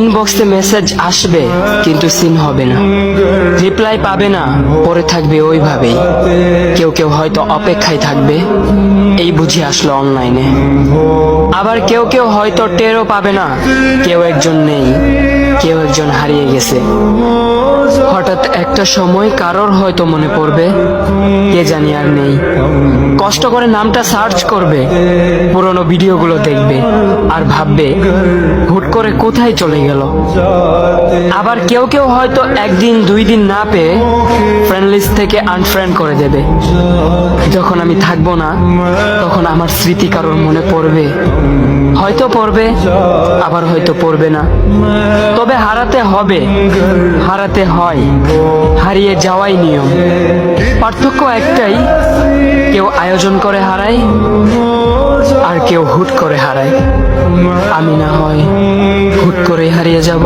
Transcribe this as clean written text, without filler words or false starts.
ইনবক্সে মেসেজ আসবে কিন্তু সিন হবে না, রিপ্লাই পাবে না, পরে থাকবে ওইভাবেই। কেউ কেউ হয়তো অপেক্ষায় থাকবে, এই বুঝি আসলো অনলাইনে। আবার কেউ কেউ হয়তো টেরও পাবে না, কেউ একজন নেই, কেউ একজন হারিয়ে গেছে। হঠাৎ একটা সময় কারোর হয়তো মনে পড়বে, কে জানি আর নেই। কষ্ট করে নামটা সার্চ করবে, পুরনো ভিডিওগুলো দেখবে আর ভাববে হুট করে কোথায় চলে গেল। আবার কেউ কেউ হয়তো একদিন দুই দিন না পেয়ে ফ্রেন্ড লিস্ট থেকে আনফ্রেন্ড করে দেবে। যখন আমি থাকবো না তখন আমার স্মৃতি কারোর মনে পড়বে, হয়তো পড়বে আবার হয়তো পড়বে না। তবে হারাতে হবে, হারাতে হয়, হারিয়ে যাওয়াই নিয়ম। পার্থক্য একটাই, কেউ আয়োজন করে হারায় আর কেউ হুট করে হারায়। আমি না হয় হুট করে হারিয়ে যাব।